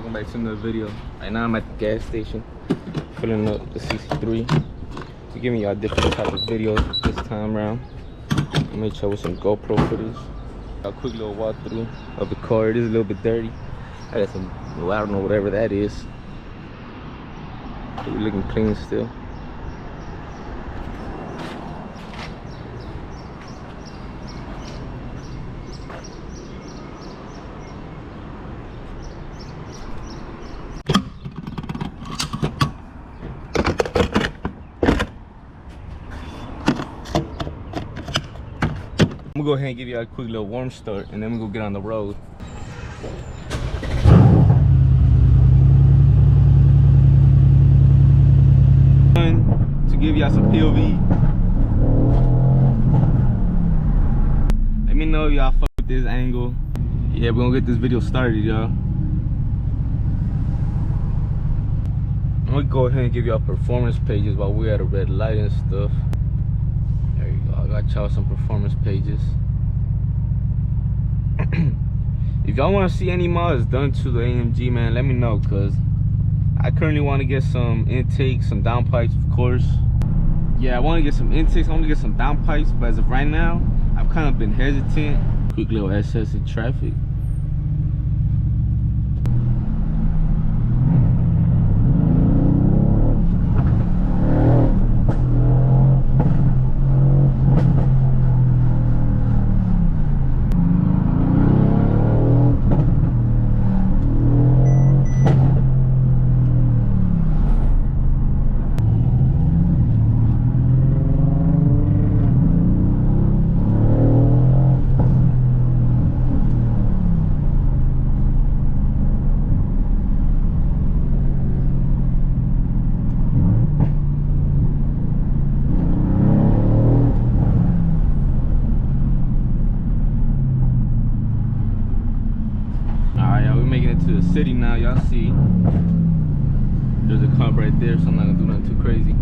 welcome back to another video. Right now I'm at the gas station filling up the 63. We're giving y'all different type of videos this time around. I made y'all with some GoPro footage. A quick little walkthrough of the car. It is a little bit dirty. I got some, well, I don't know, whatever that is. But we're looking clean still. I'm gonna go ahead and give you a quick little warm start and then we'll go get on the road. To give y'all some POV. Let me know if y'all fuck with this angle. Yeah, we're gonna get this video started, y'all. I'm gonna go ahead and give y'all performance pages while we're at a red light and stuff. There you go. I got y'all some performance pages. If y'all want to see any mods done to the AMG, man, let me know, because I currently want to get some intakes, some downpipes, of course. Yeah, I want to get some intakes. I want to get some downpipes, but as of right now, I've kind of been hesitant. Quick little SS in traffic. Making it to the city now. Y'all see there's a cop right there, so I'm not gonna do nothing too crazy.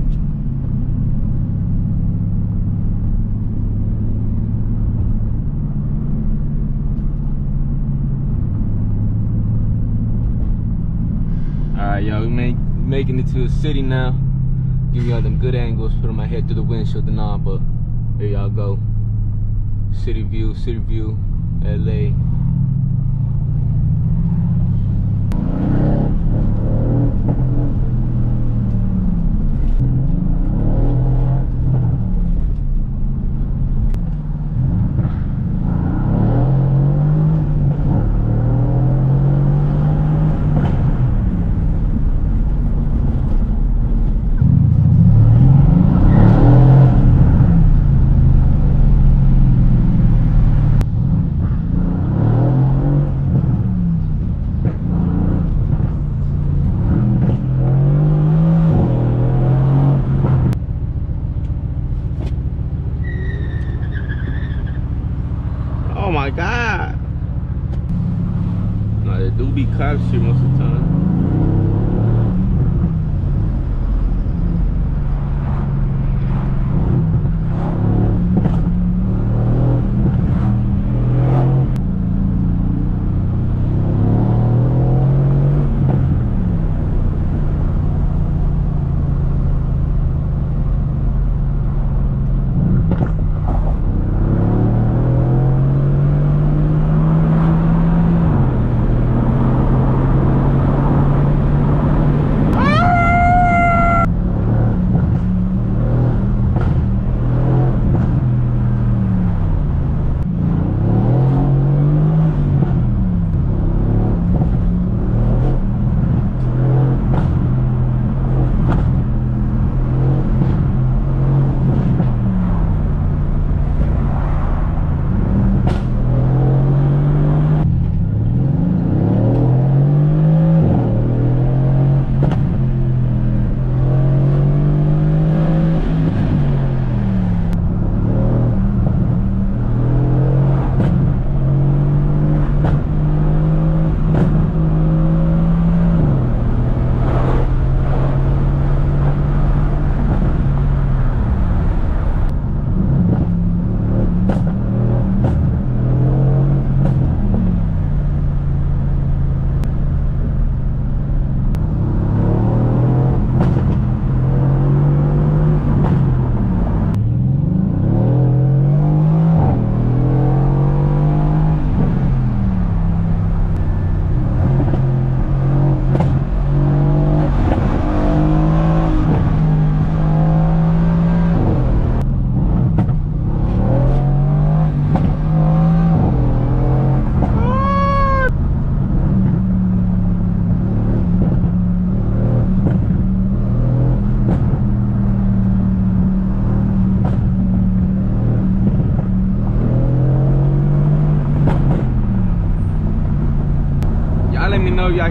Alright, y'all, we making it to the city now. Give y'all them good angles, putting my head through the windshield and all, but here y'all go. City view, LA. Oh my God! No, there do be cops here most of the time.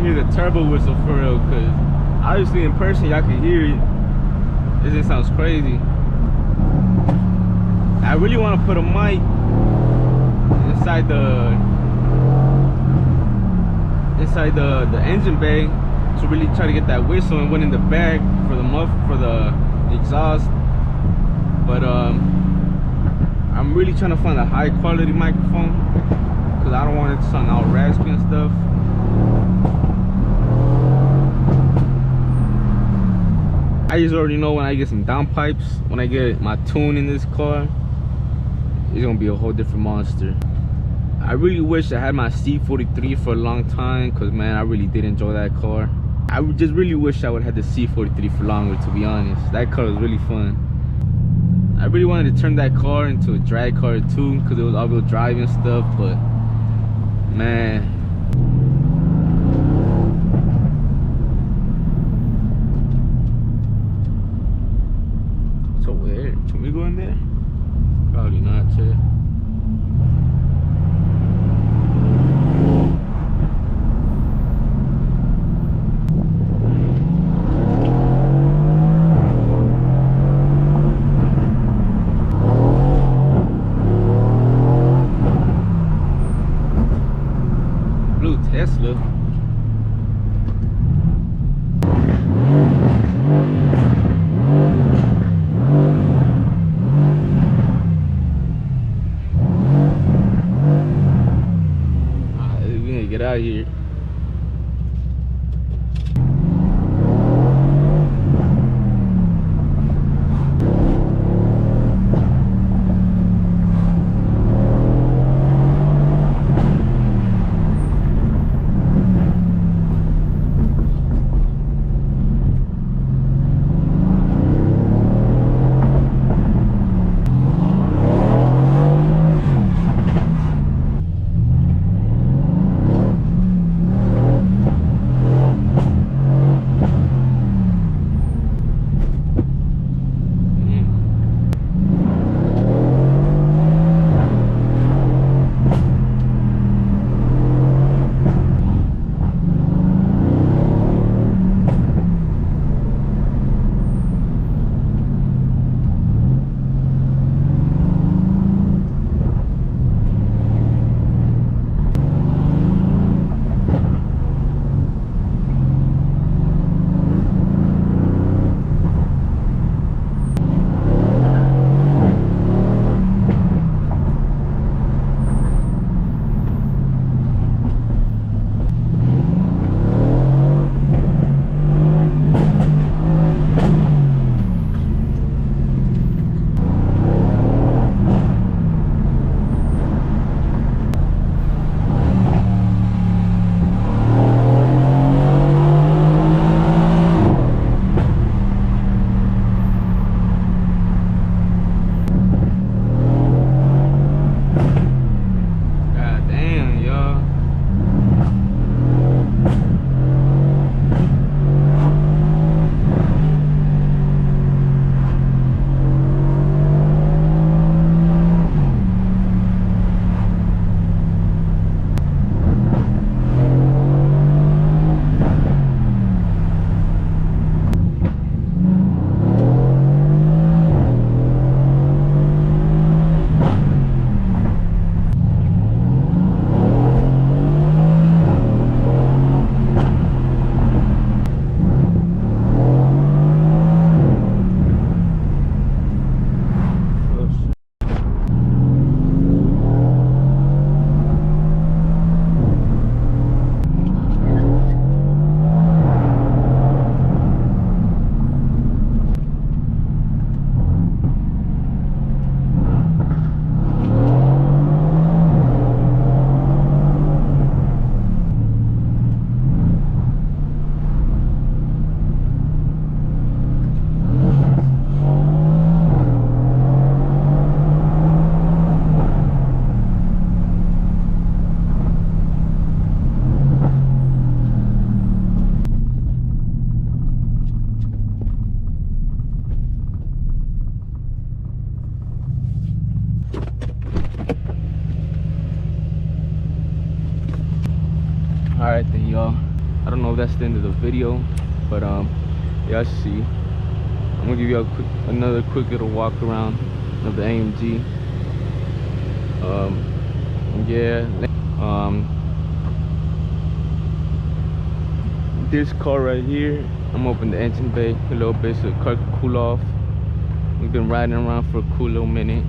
hear the turbo whistle for real, because obviously in person y'all can hear it. It just sounds crazy. I really want to put a mic inside the engine bay to really try to get that whistle, and one in the back for the exhaust. But I'm really trying to find a high quality microphone because I don't want it to sound all raspy and stuff. I just already know when I get some downpipes, when I get my tune in this car, it's gonna be a whole different monster. I really wish I had my C43 for a long time, because man, I really did enjoy that car. I just really wish I would have had the C43 for longer, to be honest. That car was really fun. I really wanted to turn that car into a drag car too, because it was all-wheel drive and stuff, but man. So weird. Can we go in there? Probably not, Chad. that's the end of the video, but y'all see, I'm gonna give you another quick little walk around of the AMG. This car right here, I'm opening the engine bay a little bit so the car can cool off. We've been riding around for a cool little minute.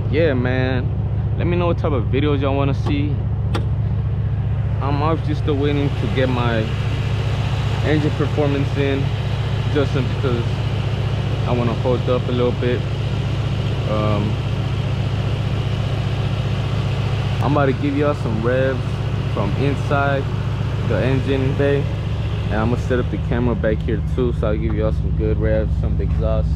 Yeah, man, let me know what type of videos y'all want to see. I'm obviously still waiting to get my engine performance in, just because I want to hold up a little bit. I'm about to give y'all some revs from inside the engine bay, and I'm gonna set up the camera back here too, so I'll give y'all some good revs from the exhaust.